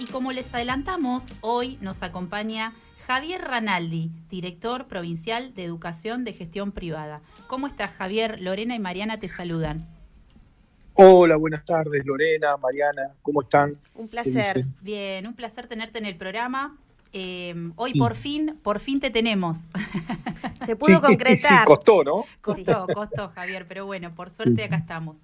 y como les adelantamos, hoy nos acompaña Javier Ranaldi, director provincial de Educación de Gestión Privada. ¿Cómo estás, Javier? Lorena y Mariana te saludan. Hola, buenas tardes, Lorena, Mariana, ¿cómo están? Un ¿Qué placer. dicen? Bien, un placer tenerte en el programa. Hoy Sí, por fin te tenemos. Se sí, pudo sí, concretar. costó, ¿no? Sí. Costó, Javier, pero bueno, por Sí, suerte sí. acá estamos.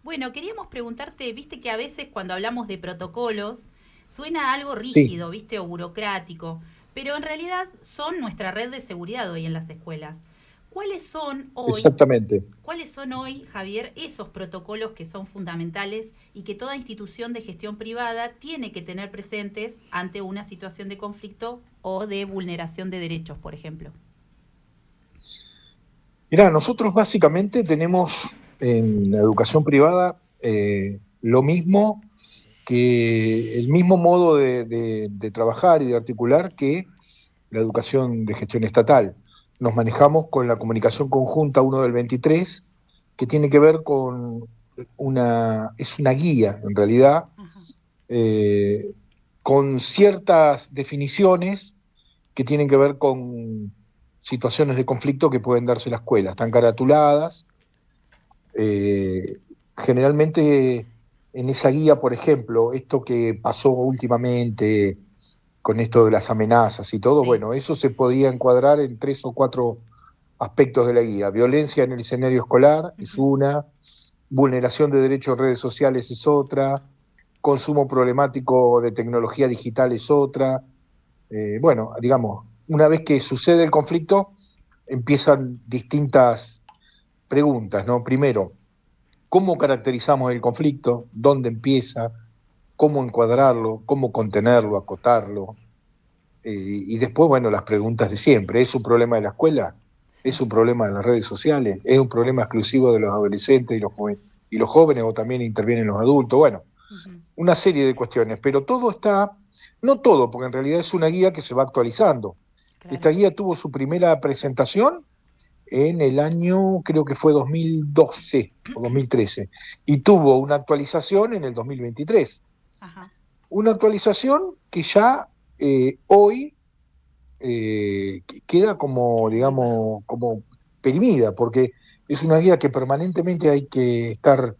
Bueno, queríamos preguntarte, viste que a veces cuando hablamos de protocolos suena algo Sí, rígido, viste, o burocrático, pero en realidad son nuestra red de seguridad hoy en las escuelas. ¿Cuáles son hoy, exactamente. cuáles son hoy, Javier, esos protocolos que son fundamentales y que toda institución de gestión privada tiene que tener presentes ante una situación de conflicto o de vulneración de derechos, por ejemplo? Mirá, nosotros básicamente tenemos en la educación privada lo mismo que el mismo modo de trabajar y de articular que la educación de gestión estatal. Nos manejamos con la comunicación conjunta 1 del 23, que tiene que ver con es una guía, en realidad, Ajá. eh, con ciertas definiciones que tienen que ver con situaciones de conflicto que pueden darse en la escuela. Están caratuladas. eh, Generalmente en esa guía, por ejemplo, esto que pasó últimamente con esto de las amenazas y todo, Sí. bueno, eso se podía encuadrar en 3 o 4 aspectos de la guía. Violencia en el escenario escolar es Ujú. una, vulneración de derechos en redes sociales es otra, consumo problemático de tecnología digital es otra. Bueno, digamos, una vez que sucede el conflicto, empiezan distintas preguntas, ¿no? Primero, ¿cómo caracterizamos el conflicto? ¿Dónde empieza? ¿Cómo encuadrarlo? ¿Cómo contenerlo? ¿Acotarlo? Y después, bueno, las preguntas de siempre. ¿Es un problema de la escuela? Sí. ¿Es un problema de las redes sociales? ¿Es un problema exclusivo de los adolescentes y los jóvenes o también intervienen los adultos? Bueno, Ujú. una serie de cuestiones, pero todo está, no todo, porque en realidad es una guía que se va actualizando. Claro. Esta guía tuvo su primera presentación en el año, creo que fue 2012 o 2013, y tuvo una actualización en el 2023. Ajá. Una actualización que ya hoy queda como, Queda viva. digamos, como perimida, porque es una guía que permanentemente hay que estar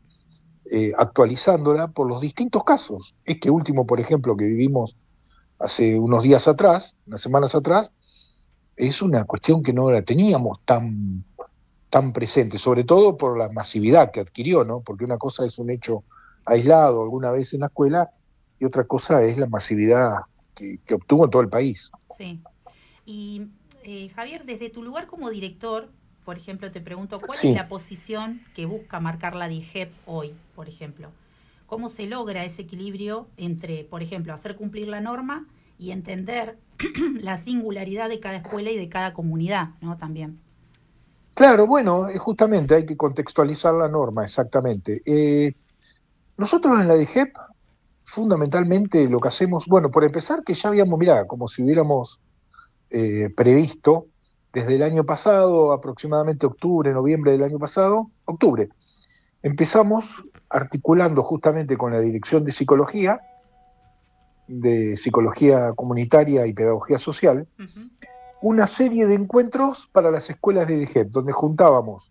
actualizándola por los distintos casos. Este último, por ejemplo, que vivimos hace unos días atrás, unas semanas atrás, es una cuestión que no la teníamos tan presente, sobre todo por la masividad que adquirió, ¿no? Porque una cosa es un hecho aislado alguna vez en la escuela y otra cosa es la masividad que obtuvo en todo el país. Sí. Y Javier, desde tu lugar como director, por ejemplo, te pregunto, ¿cuál es Sí, la posición que busca marcar la DIGEP hoy, por ejemplo? ¿Cómo se logra ese equilibrio entre, por ejemplo, hacer cumplir la norma y entender la singularidad de cada escuela y de cada comunidad, ¿no? También. claro, bueno, justamente hay que contextualizar la norma, exactamente. Nosotros en la DGEP, fundamentalmente lo que hacemos, bueno, por empezar, que ya habíamos, mirá, como si hubiéramos previsto desde el año pasado, aproximadamente octubre, noviembre del año pasado, octubre, empezamos articulando justamente con la Dirección de Psicología Comunitaria y Pedagogía Social, Ujú. una serie de encuentros para las escuelas de DGEP, donde juntábamos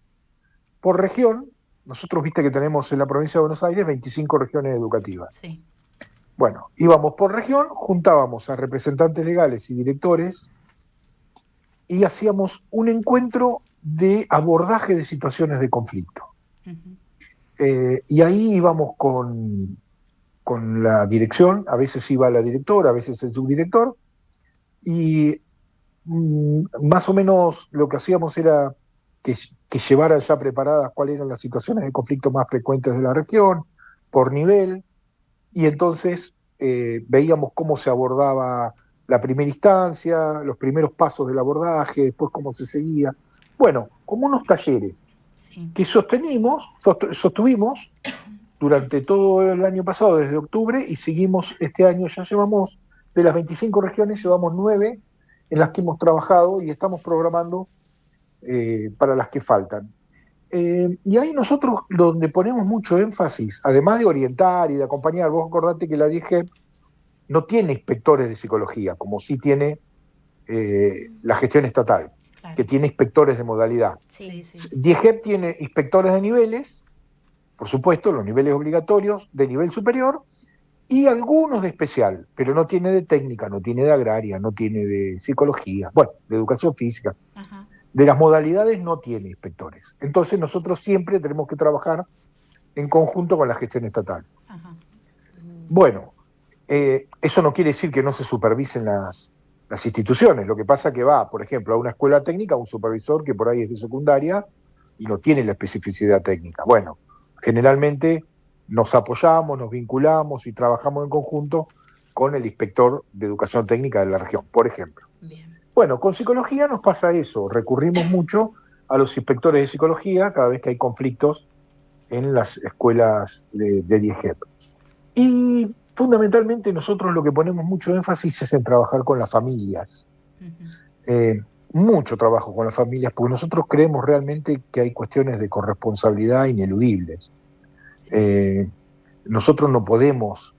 por región. Nosotros, viste que tenemos en la provincia de Buenos Aires 25 regiones educativas. Sí. Bueno, íbamos por región, juntábamos a representantes legales y directores y hacíamos un encuentro de abordaje de situaciones de conflicto. Ujú. Y ahí íbamos con la dirección, a veces iba la directora, a veces el subdirector, y más o menos lo que hacíamos era que llevaran ya preparadas cuáles eran las situaciones de conflicto más frecuentes de la región, por nivel, y entonces veíamos cómo se abordaba la primera instancia, los primeros pasos del abordaje, después cómo se seguía. Bueno, como unos talleres Sí. que sostuvimos durante todo el año pasado, desde octubre, y seguimos este año, ya llevamos, de las 25 regiones, llevamos 9 en las que hemos trabajado y estamos programando para las que faltan. Y ahí nosotros donde ponemos mucho énfasis, además de orientar y de acompañar, vos acordate que la DIGEP no tiene inspectores de psicología, como sí tiene la gestión estatal, Claro. que tiene inspectores de modalidad. Sí, sí. DIEGEP tiene inspectores de niveles, por supuesto, los niveles obligatorios, de nivel superior, y algunos de especial, pero no tiene de técnica, no tiene de agraria, no tiene de psicología, bueno, de educación física. Ajá. De las modalidades no tiene inspectores. Entonces nosotros siempre tenemos que trabajar en conjunto con la gestión estatal. Ajá. Bueno, eso no quiere decir que no se supervisen las instituciones. Lo que pasa que va, por ejemplo, a una escuela técnica, un supervisor que por ahí es de secundaria y no tiene la especificidad técnica. Bueno, generalmente nos apoyamos, nos vinculamos y trabajamos en conjunto con el inspector de educación técnica de la región, por ejemplo. Bien. Bueno, con psicología nos pasa eso, recurrimos mucho a los inspectores de psicología cada vez que hay conflictos en las escuelas de DIEGEP. Y fundamentalmente nosotros lo que ponemos mucho énfasis es en trabajar con las familias. Uh-huh. Mucho trabajo con las familias, porque nosotros creemos realmente que hay cuestiones de corresponsabilidad ineludibles. Nosotros no podemos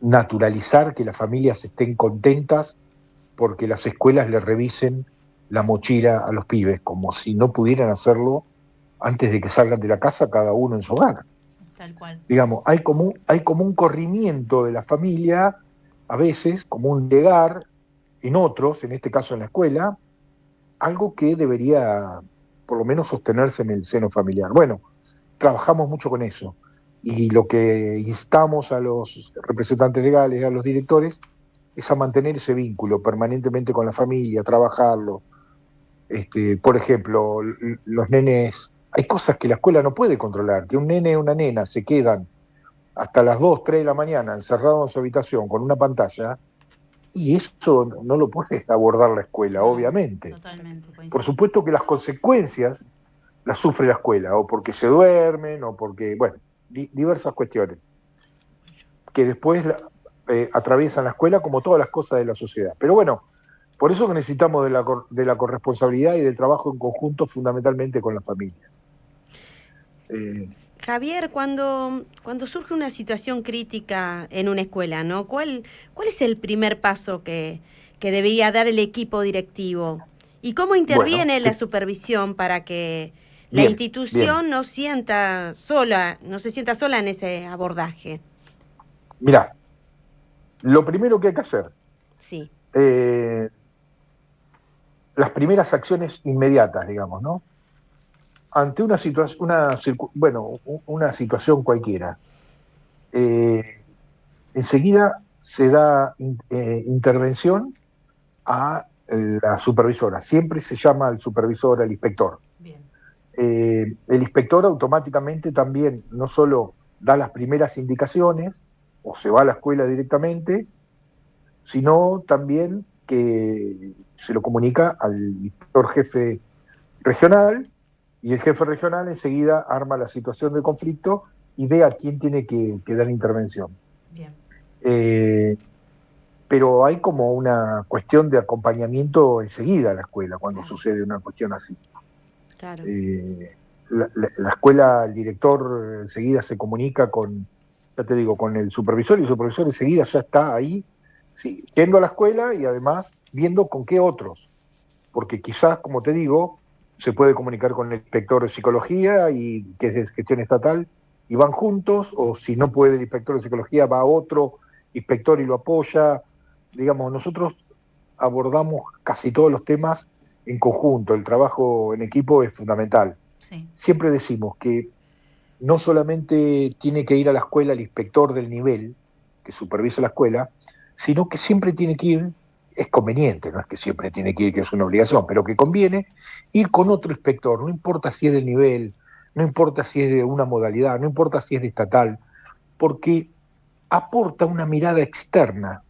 naturalizar que las familias estén contentas porque las escuelas le revisen la mochila a los pibes, como si no pudieran hacerlo antes de que salgan de la casa cada uno en su hogar. Tal cual. Digamos, hay como un corrimiento de la familia, a veces, como un legar en otros, en este caso en la escuela, algo que debería por lo menos sostenerse en el seno familiar. Bueno, trabajamos mucho con eso. Y lo que instamos a los representantes legales, a los directores, es a mantener ese vínculo permanentemente con la familia, trabajarlo. Por ejemplo, los nenes, hay cosas que la escuela no puede controlar, que un nene o una nena se quedan hasta las 2, 3 de la mañana encerrados en su habitación con una pantalla, y eso no lo puede abordar la escuela, obviamente. Totalmente, coincido. Por supuesto que las consecuencias las sufre la escuela, o porque se duermen, o porque, bueno, diversas cuestiones, que después atraviesan la escuela como todas las cosas de la sociedad. Pero bueno, por eso que necesitamos de la corresponsabilidad y del trabajo en conjunto fundamentalmente con la familia. Javier, cuando surge una situación crítica en una escuela, ¿no? ¿Cuál es el primer paso que debería dar el equipo directivo? ¿Y cómo interviene la supervisión para que la institución no se sienta sola en ese abordaje? Mirá, lo primero que hay que hacer, sí, las primeras acciones inmediatas, digamos, ¿no? Ante una situación cualquiera, enseguida se da intervención a la supervisora. Siempre se llama al supervisor, al inspector. Bien. El inspector automáticamente también no solo da las primeras indicaciones o se va a la escuela directamente, sino también que se lo comunica al inspector jefe regional, y el jefe regional enseguida arma la situación de conflicto y ve a quién tiene que dar intervención. Bien. Pero hay como una cuestión de acompañamiento enseguida a la escuela cuando sucede una cuestión así. Claro. La escuela, el director enseguida se comunica con el supervisor, y el supervisor enseguida ya está ahí, sí, yendo a la escuela y además viendo con qué otros, porque quizás, como te digo, se puede comunicar con el inspector de psicología, y que es de gestión estatal, y van juntos, o si no puede el inspector de psicología, va a otro inspector y lo apoya. Digamos, nosotros abordamos casi todos los temas en conjunto, el trabajo en equipo es fundamental. Sí. Siempre decimos que no solamente tiene que ir a la escuela el inspector del nivel que supervisa la escuela, sino que siempre tiene que ir, es conveniente, no es que siempre tiene que ir, que es una obligación, pero que conviene ir con otro inspector, no importa si es del nivel, no importa si es de una modalidad, no importa si es de estatal, porque aporta una mirada externa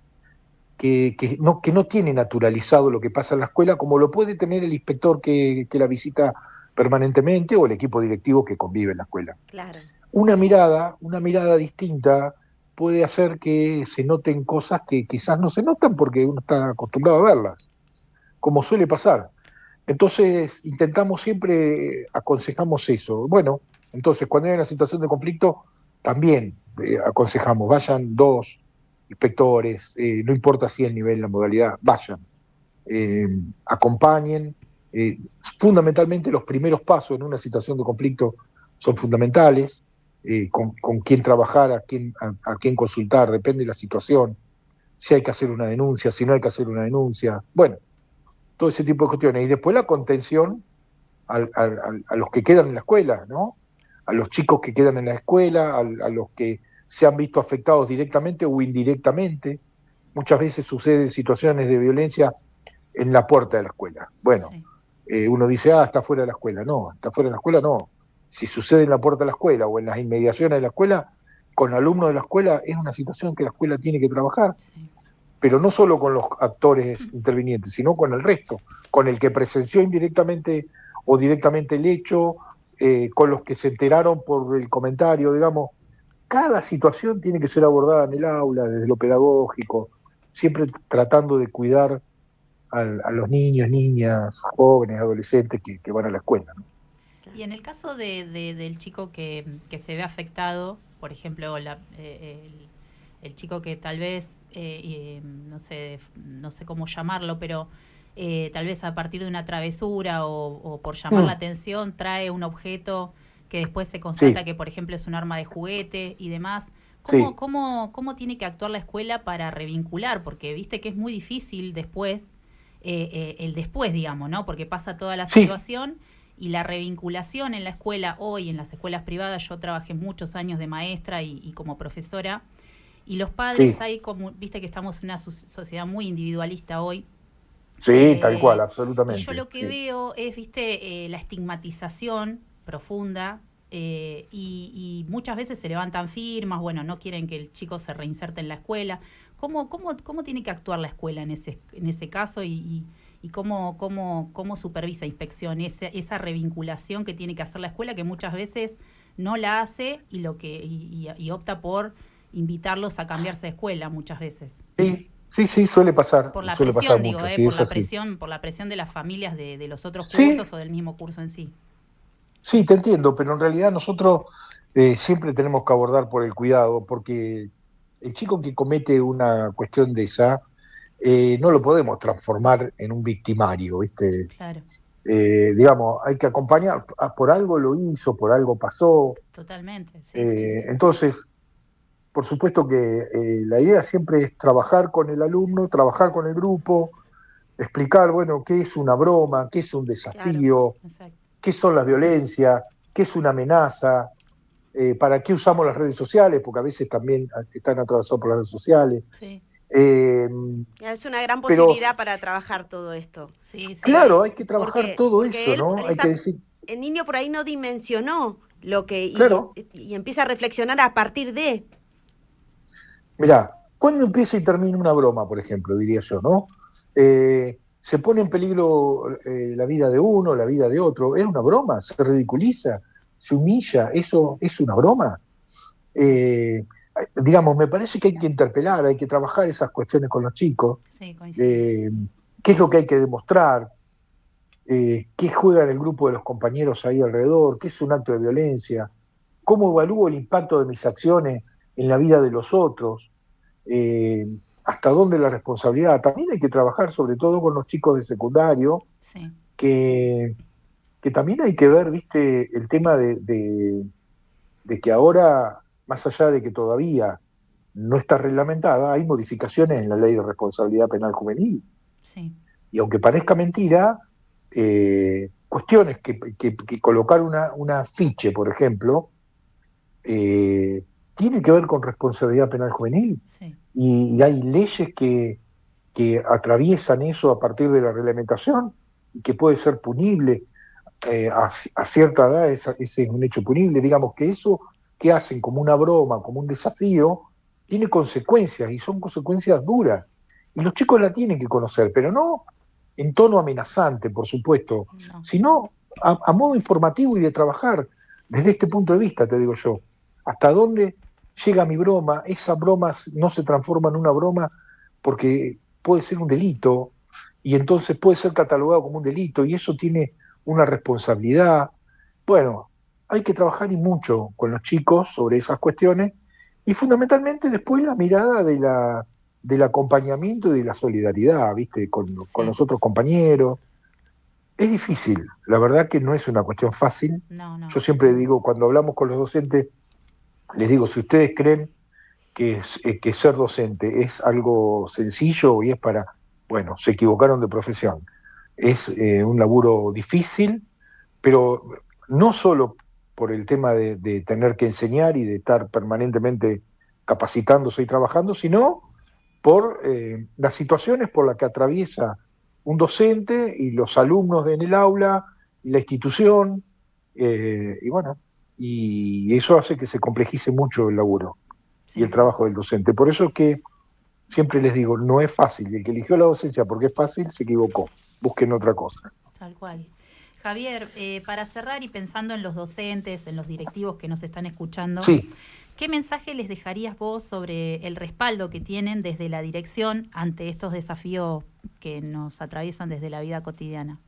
que no tiene naturalizado lo que pasa en la escuela, como lo puede tener el inspector que la visita permanentemente o el equipo directivo que convive en la escuela. Claro. Una mirada distinta puede hacer que se noten cosas que quizás no se notan porque uno está acostumbrado a verlas, como suele pasar. Entonces, aconsejamos eso. Bueno, entonces, cuando hay una situación de conflicto, también aconsejamos, vayan 2, inspectores, no importa si el nivel, la modalidad, vayan, acompañen. Fundamentalmente los primeros pasos en una situación de conflicto son fundamentales, con quién trabajar, a quién consultar, depende de la situación, si hay que hacer una denuncia, si no hay que hacer una denuncia, bueno, todo ese tipo de cuestiones. Y después la contención a los que quedan en la escuela, ¿no? A los chicos que quedan en la escuela, a los que se han visto afectados directamente o indirectamente. Muchas veces suceden situaciones de violencia en la puerta de la escuela. Bueno, sí. Uno dice, está fuera de la escuela. No, está fuera de la escuela, no. Si sucede en la puerta de la escuela o en las inmediaciones de la escuela, con alumnos de la escuela, es una situación que la escuela tiene que trabajar. Sí. Pero no solo con los actores intervinientes, sino con el resto, con el que presenció indirectamente o directamente el hecho, con los que se enteraron por el comentario, digamos. Cada situación tiene que ser abordada en el aula, desde lo pedagógico, siempre tratando de cuidar a los niños, niñas, jóvenes, adolescentes que van a la escuela, ¿no? Y en el caso del chico que se ve afectado, por ejemplo, el chico que tal vez, no sé cómo llamarlo, pero tal vez a partir de una travesura o por llamar la atención trae un objeto que después se constata que, por ejemplo, es un arma de juguete y demás. ¿Cómo tiene que actuar la escuela para revincular? Porque viste que es muy difícil después, el después, digamos, ¿no? Porque pasa toda la situación y la revinculación en la escuela hoy, en las escuelas privadas. Yo trabajé muchos años de maestra y como profesora, y los padres hay como, viste que estamos en una sociedad muy individualista hoy. Sí, tal cual, absolutamente. Y yo lo que veo es, viste, la estigmatización profunda, y muchas veces se levantan firmas, bueno, no quieren que el chico se reinserte en la escuela. ¿Cómo tiene que actuar la escuela en ese caso y cómo supervisa, inspección esa revinculación que tiene que hacer la escuela, que muchas veces no la hace y opta por invitarlos a cambiarse de escuela muchas veces? Sí, suele pasar. Por la suele presión, pasar digo, mucho, por la presión de las familias de los otros cursos o del mismo curso en sí. Sí, te entiendo, pero en realidad nosotros siempre tenemos que abordar por el cuidado, porque el chico que comete una cuestión de esa, no lo podemos transformar en un victimario, ¿viste? Claro. Digamos, hay que acompañar, por algo lo hizo, por algo pasó. Totalmente, sí. Entonces, por supuesto que la idea siempre es trabajar con el alumno, trabajar con el grupo, explicar, bueno, qué es una broma, qué es un desafío, qué son las violencias, qué es una amenaza, para qué usamos las redes sociales, porque a veces también están atravesados por las redes sociales. Sí. Es una gran posibilidad para trabajar todo esto. Sí. Claro, hay que trabajar todo eso, ¿no? Hay que decir... El niño por ahí no dimensionó lo que... Claro. Y empieza a reflexionar a partir de... Mirá, ¿cuándo empieza y termina una broma, por ejemplo, diría yo, ¿no? Se pone en peligro la vida de uno, la vida de otro. Es una broma, se ridiculiza, se humilla, eso es una broma. Digamos, me parece que hay que interpelar, hay que trabajar esas cuestiones con los chicos. Sí, coincido. ¿Qué es lo que hay que demostrar? ¿Qué juega en el grupo de los compañeros ahí alrededor? ¿Qué es un acto de violencia? ¿Cómo evalúo el impacto de mis acciones en la vida de los otros? ¿Hasta dónde la responsabilidad? También hay que trabajar sobre todo con los chicos de secundario, que también hay que ver, viste, el tema de que ahora, más allá de que todavía no está reglamentada, hay modificaciones en la ley de responsabilidad penal juvenil. Sí. Y aunque parezca mentira, cuestiones que colocar una fiche, por ejemplo, tiene que ver con responsabilidad penal juvenil. Sí. Y hay leyes que atraviesan eso a partir de la reglamentación y que puede ser punible. A cierta edad ese es un hecho punible. Digamos que eso que hacen como una broma, como un desafío, tiene consecuencias y son consecuencias duras. Y los chicos la tienen que conocer, pero no en tono amenazante, por supuesto, sino a modo informativo y de trabajar desde este punto de vista, te digo yo. ¿Hasta dónde llega mi broma? Esa broma no se transforma en una broma porque puede ser un delito y entonces puede ser catalogado como un delito y eso tiene una responsabilidad. Bueno, hay que trabajar y mucho con los chicos sobre esas cuestiones Y fundamentalmente después la mirada del acompañamiento y de la solidaridad, ¿viste? Con Sí. los otros compañeros. Es difícil, la verdad que no es una cuestión fácil. No, no. Yo siempre digo, cuando hablamos con los docentes, les digo, si ustedes creen que ser docente es algo sencillo y es para, bueno, se equivocaron de profesión. Es un laburo difícil, pero no solo por el tema de tener que enseñar y de estar permanentemente capacitándose y trabajando, sino por las situaciones por las que atraviesa un docente y los alumnos en el aula y la institución, y bueno, y eso hace que se complejice mucho el laburo y el Sí, trabajo del docente. Por eso es que siempre les digo, no es fácil. El que eligió la docencia porque es fácil, se equivocó. Busquen otra cosa. tal cual. Javier, para cerrar y pensando en los docentes, en los directivos que nos están escuchando, Sí, ¿qué mensaje les dejarías vos sobre el respaldo que tienen desde la dirección ante estos desafíos que nos atraviesan desde la vida cotidiana?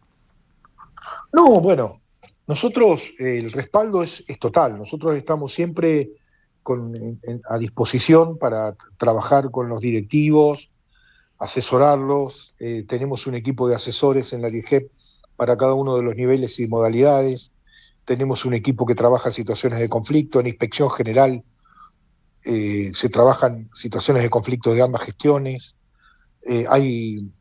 no, bueno, nosotros el respaldo es total. Nosotros estamos siempre a disposición para trabajar con los directivos, asesorarlos. Tenemos un equipo de asesores en la DIGEP para cada uno de los niveles y modalidades. Tenemos un equipo que trabaja situaciones de conflicto. En inspección general se trabajan situaciones de conflicto de ambas gestiones. Hay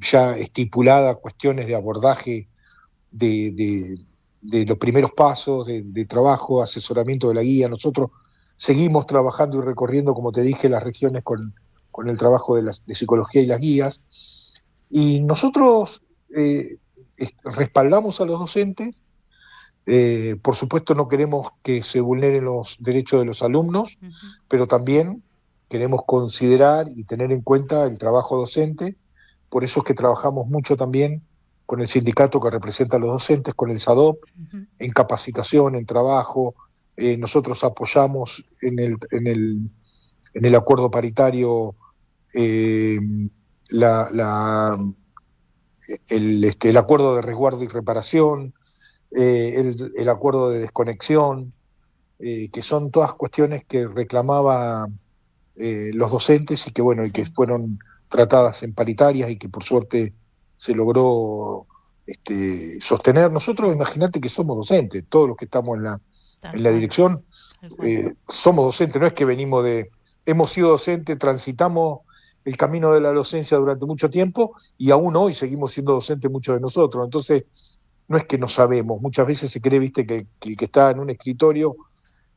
ya estipuladas cuestiones de abordaje de, de, de los primeros pasos de trabajo, asesoramiento de la guía. Nosotros seguimos trabajando y recorriendo, como te dije, las regiones con el trabajo de psicología y las guías. Y nosotros respaldamos a los docentes. Por supuesto no queremos que se vulneren los derechos de los alumnos, Uh-huh. pero también queremos considerar y tener en cuenta el trabajo docente. Por eso es que trabajamos mucho también con el sindicato que representa a los docentes, con el SADOP, Uh-huh. en capacitación, en trabajo. Nosotros apoyamos en el acuerdo paritario eh, la, la, el acuerdo de resguardo y reparación, el acuerdo de desconexión, que son todas cuestiones que reclamaba los docentes y que bueno, y que Sí, fueron tratadas en paritarias y que por suerte se logró sostener. Nosotros, sí, imagínate que somos docentes, todos los que estamos tal en la cual, dirección, tal cual. somos docentes, no es que hemos sido docentes, transitamos el camino de la docencia durante mucho tiempo y aún hoy seguimos siendo docentes muchos de nosotros. Entonces, no es que no sabemos, muchas veces se cree, viste, que el que está en un escritorio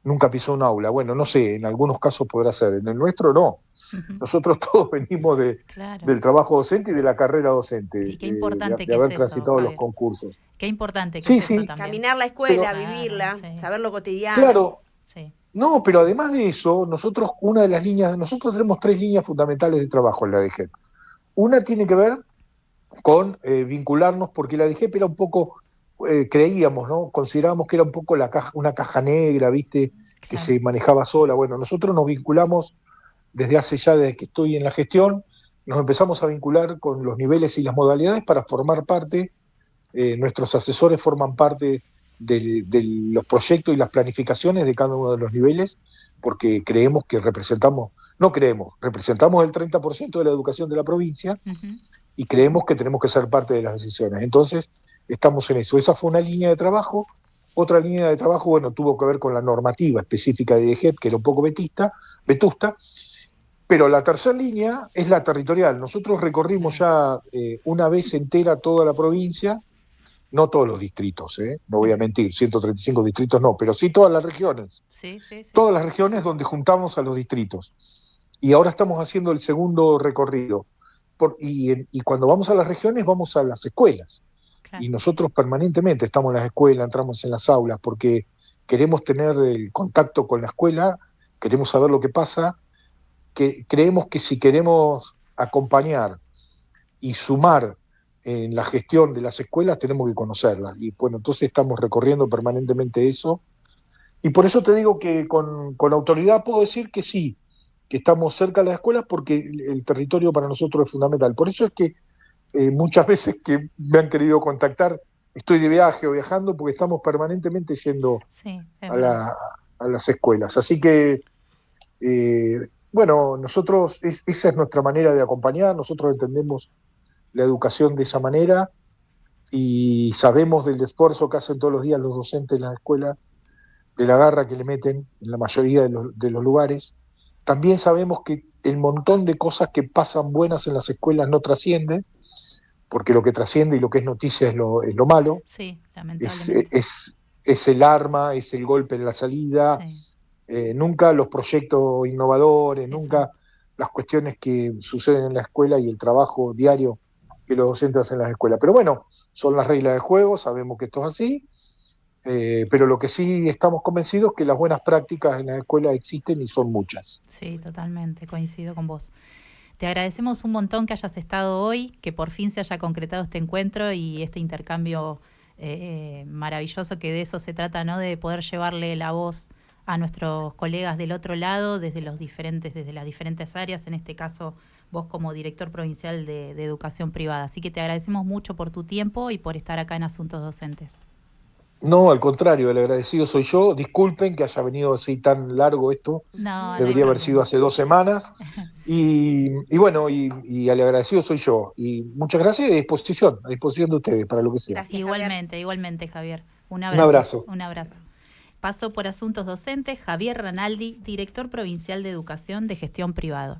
nunca pisó un aula. Bueno, no sé, en algunos casos podrá ser, en el nuestro no. Uh-huh. Nosotros todos venimos Claro. del trabajo docente y de la carrera docente, Y qué importante de que es haber eso, transitado los Javier. concursos. Qué importante que Sí, es eso sí, también. Caminar la escuela, pero Claro, vivirla, sí, saber lo cotidiano. claro, sí. no, pero además de eso, nosotros, nosotros tenemos 3 líneas fundamentales de trabajo en la DGEP. Una tiene que ver con vincularnos, porque la DGEP era un poco, creíamos, ¿no? Considerábamos que era un poco una caja negra, ¿viste? Que Claro. se manejaba sola. Bueno, nosotros nos vinculamos desde que estoy en la gestión, nos empezamos a vincular con los niveles y las modalidades para formar parte, nuestros asesores forman parte de los proyectos y las planificaciones de cada uno de los niveles, porque creemos que representamos el 30% de la educación de la provincia Uh-huh. y creemos que tenemos que ser parte de las decisiones. Entonces, estamos en eso. Esa fue una línea de trabajo. Otra línea de trabajo, bueno, tuvo que ver con la normativa específica de DGEP, que era un poco vetusta, pero la tercera línea es la territorial. Nosotros recorrimos ya una vez entera toda la provincia, no todos los distritos, no voy a mentir, 135 distritos no, pero sí todas las regiones. Sí, sí, sí. Todas las regiones donde juntamos a los distritos. Y ahora estamos haciendo el segundo recorrido. Y cuando vamos a las regiones, vamos a las escuelas. Claro. Y nosotros permanentemente estamos en las escuelas, entramos en las aulas, porque queremos tener el contacto con la escuela, queremos saber lo que pasa, que creemos que si queremos acompañar y sumar en la gestión de las escuelas, tenemos que conocerlas. Y bueno, entonces estamos recorriendo permanentemente eso. Y por eso te digo que con autoridad puedo decir que sí, que estamos cerca de las escuelas porque el territorio para nosotros es fundamental. Por eso es que muchas veces que me han querido contactar, estoy de viaje o viajando porque estamos permanentemente yendo Sí, es a, verdad. a las escuelas. Así que, bueno, nosotros, esa es nuestra manera de acompañar, nosotros entendemos la educación de esa manera y sabemos del esfuerzo que hacen todos los días los docentes en la escuela, de la garra que le meten en la mayoría de los lugares. También sabemos que el montón de cosas que pasan buenas en las escuelas no trascienden, porque lo que trasciende y lo que es noticia es lo malo. Sí, Es, lamentablemente. es el arma, es el golpe en la salida, Sí, nunca los proyectos innovadores, exacto. nunca las cuestiones que suceden en la escuela y el trabajo diario que los docentes hacen en las escuelas. Pero bueno, son las reglas del juego, sabemos que esto es así, pero lo que sí estamos convencidos es que las buenas prácticas en la escuela existen y son muchas. Sí, totalmente, coincido con vos. Te agradecemos un montón que hayas estado hoy, que por fin se haya concretado este encuentro y este intercambio maravilloso, que de eso se trata, ¿no? De poder llevarle la voz a nuestros colegas del otro lado, desde las diferentes áreas, en este caso vos como director provincial de educación privada. Así que te agradecemos mucho por tu tiempo y por estar acá en Asuntos Docentes. No, al contrario, el agradecido soy yo. Disculpen que haya venido así tan largo esto, No, no hay debería haber sido problema. hace 2 semanas. Y bueno, y el agradecido soy yo. Y muchas gracias y a disposición de ustedes para lo que sea. Gracias, Javier. Igualmente, Javier. Un Un abrazo. abrazo. Un abrazo. Paso por Asuntos Docentes, Javier Ranaldi, director provincial de Educación de Gestión Privada.